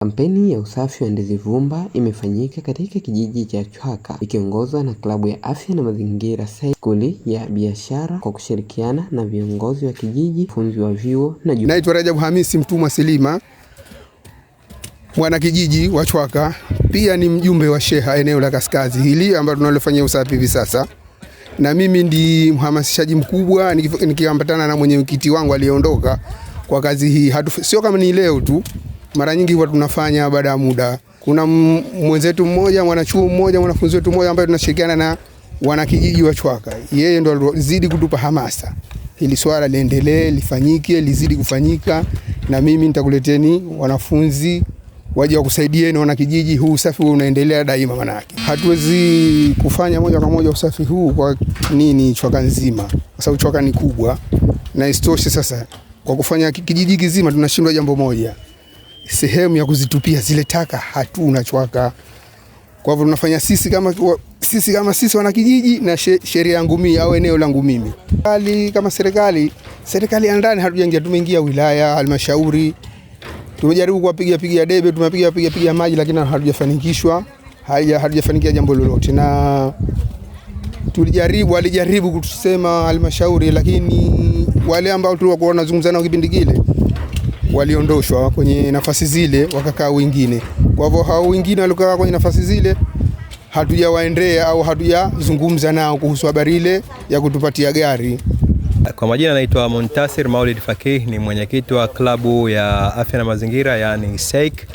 Kampeni ya usafi wa ndizi vumba imefanyika katika kijiji cha Chwaka ikiongozwa na klabu ya afya na mazingira skuli ya biashara kwa kushirikiana na viongozi wa kijiji, funzi wa vyuo na Naitwa Rajabu Hamisi Mtumwa Silima, mwana kijiji wa Chwaka, pia ni mjumbe wa sheha eneo la Kaskazi hili ambalo tunalofanyia usafi hivi sasa. Na mimi ndi mhamasishaji mkubwa nikiambatana na mwenyekiti wangu aliondoka kwa kazi hii. Sio kama ni leo tu, mara nyingi huwa tunafanya baada ya muda. Kuna mwenzetu mmoja, mwanachuo mmoja, mwanafunzi wetu mmoja ambaye tunashirikiana na wanakijiji wa Chwaka. Yeye ndo alizidi kutupa hamasa. Hili swala liendelee, lifanyike, lizidi kufanyika, na mimi nitakuleteni wanafunzi waje wakusaidieni wanakijiji. Huu usafi unaendelea daima manake. Hatuwezi kufanya moja kwa moja usafi huu kwa nini Chwaka nzima, kwa sababu Chwaka ni kubwa, na istoshe sasa kwa kufanya kijiji kizima tunashindwa jambo moja. Sehemu ya kuzitupia zile taka hatuna Chwaka. Kwa hivyo tunafanya sisi kama sisi wanakijiji na sheria yangu mimi au eneo langu mimi. Kama serikali ya ndani hatujaingia, tumeingia wilaya, halmashauri. Tumejaribu kuwapigia debe, tumepiga maji, lakini hatujafanikishwa. Hatujafanikia jambo lolote. Na walijaribu kutusema halmashauri, lakini wale ambao tulikuwa tunazungumza nao kipindi kile waliondoshwa kwenye nafasi zile, wakakaa wengine. Kwa hivyo hao wengine waliokaa kwenye nafasi zile hatujawaendea au hatujazungumza nao kuhusu habari ile ya kutupatia gari. Kwa majina naitwa Muntasir Maulid Fakih, ni mwenyekiti wa klabu ya afya na mazingira yani SEIK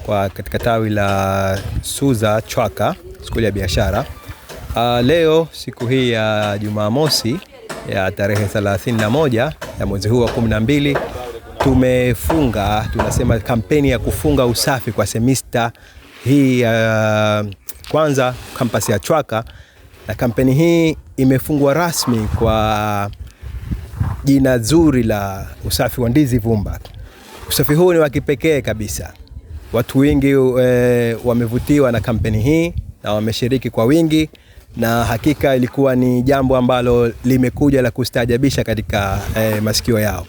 kwa katika tawi la Suza Chwaka, skuli ya biashara. Leo siku hii ya Jumamosi ya tarehe 31 ya mwezi huu wa 12 tumefunga, tunasema kampeni ya kufunga usafi kwa semester hii kwanza kampasi ya Chwaka, na kampeni hii imefungwa rasmi kwa jina zuri la usafi wa ndizi vumba. Usafi huu ni wa kipekee kabisa. Watu wengi wamevutiwa na kampeni hii na wameshiriki kwa wingi, na hakika ilikuwa ni jambo ambalo limekuja la kustaajabisha katika masikio yao.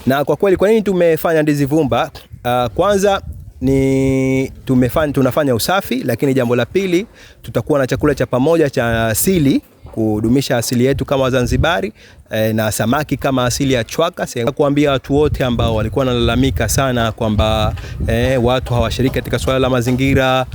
Na kwa kweli, kwa nini tumefanya ndizi vumba? Kwanza ni tunafanya usafi, lakini jambo la pili tutakuwa na chakula cha pamoja cha asili kudumisha asili yetu kama Wazanzibari, na samaki kama asili ya Chwaka. Kuambia watu wote ambao walikuwa wanalalamika sana kwamba watu hawashiriki katika swala la mazingira,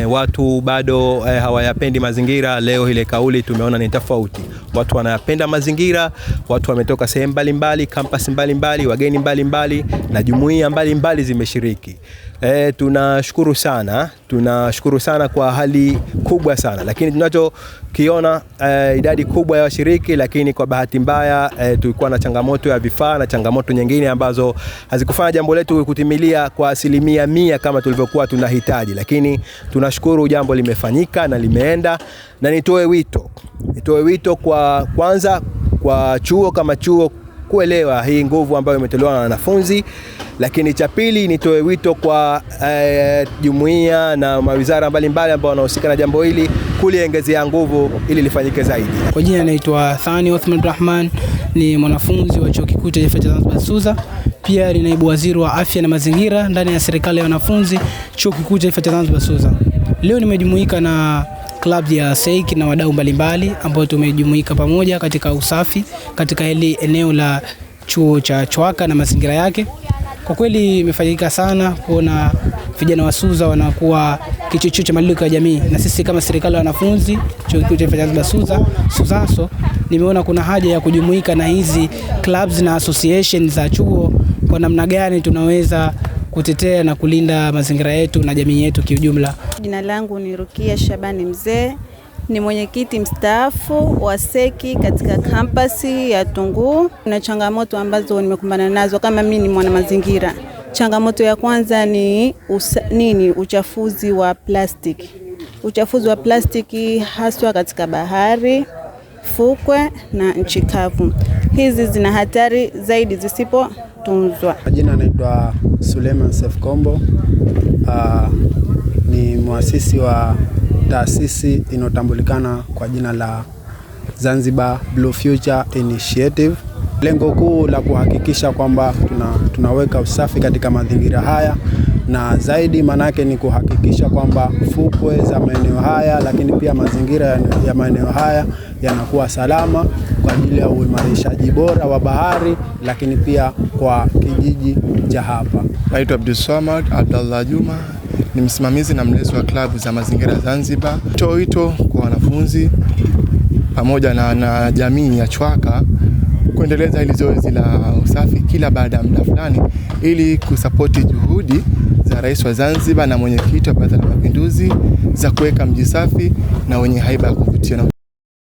watu bado hawayapendi mazingira, leo ile kauli tumeona ni tofauti. Watu wanayapenda mazingira, watu wametoka sehemu mbalimbali, kampasi mbalimbali, wageni mbalimbali na jumuiya mbalimbali zimeshiriki. Tunashukuru sana kwa hali kubwa sana, lakini tunachokiona idadi kubwa ya washiriki, lakini kwa bahati mbaya tulikuwa na changamoto ya vifaa na changamoto nyingine ambazo hazikufanya jambo letu kutimilia kwa 100% kama tulivyokuwa tunahitaji, lakini tunashukuru jambo limefanyika na limeenda. Na nitoe wito kwa kwanza kwa chuo kama chuo kuelewa hii nguvu ambayo imetolewa na wanafunzi, lakini cha pili nitoe wito kwa jumuiya na mawizara mbalimbali ambao wanahusika na jambo hili kuliongezea nguvu ili lifanyike zaidi. Kwa jina naitwa Thani Othman Rahman, ni mwanafunzi wa Chuo Kikuu cha Zanzibar Suza, pia ni naibu waziri wa afya na mazingira ndani ya serikali ya wanafunzi Chuo Kikuu cha Zanzibar Suza. Leo nimejumuika na klabu ya SEIK na wadau mbalimbali ambao tumejumuika pamoja katika usafi katika hili eneo la chuo cha Chwaka na mazingira yake. Kwa kweli imefanyika sana kuona vijana wa Suza wanakuwa kichocheo cha mabadiliko ya jamii, na sisi kama serikali ya wanafunzi Chuo Kikuu cha Zanzibar Suzaso nimeona kuna haja ya kujumuika na hizi clubs na association za chuo kwa namna gani tunaweza kutetea na kulinda mazingira yetu na jamii yetu kiujumla. Jina langu ni Rukia Shabani Mzee, ni mwenyekiti mstaafu wa SEIK katika kampasi ya Tunguu. Na changamoto ambazo nimekumbana nazo kama mimi ni mwana mazingira. Changamoto ya kwanza ni uchafuzi wa plastiki. Uchafuzi wa plastiki haswa katika bahari, fukwe na nchi kavu. Hizi zina hatari zaidi zisipotunzwa. Jina naitwa Suleiman Sef Kombo. Ni muasisi wa taasisi inotambulikana kwa jina la Zanzibar Blue Future Initiative. Lengo kuu la kuhakikisha kwamba tunaweka usafi katika mazingira haya na zaidi manake ni kuhakikisha kwamba fukwe za maeneo haya, lakini pia mazingira ya maeneo haya yanakuwa salama kwa ajili ya uimarishaji bora wa bahari, lakini pia kwa kijiji cha hapa. Naitwa Abdulswamad Abdallah Juma, ni msimamizi na mlezi wa klabu za mazingira Zanzibar. Toa wito kwa wanafunzi pamoja na jamii ya Chwaka kuendeleza hili zoezi la usafi kila baada ya muda fulani, ili kusapoti juhudi za Rais wa Zanzibar na mwenyekiti wa Baraza la Mapinduzi za kuweka mji safi na wenye haiba ya kuvutia.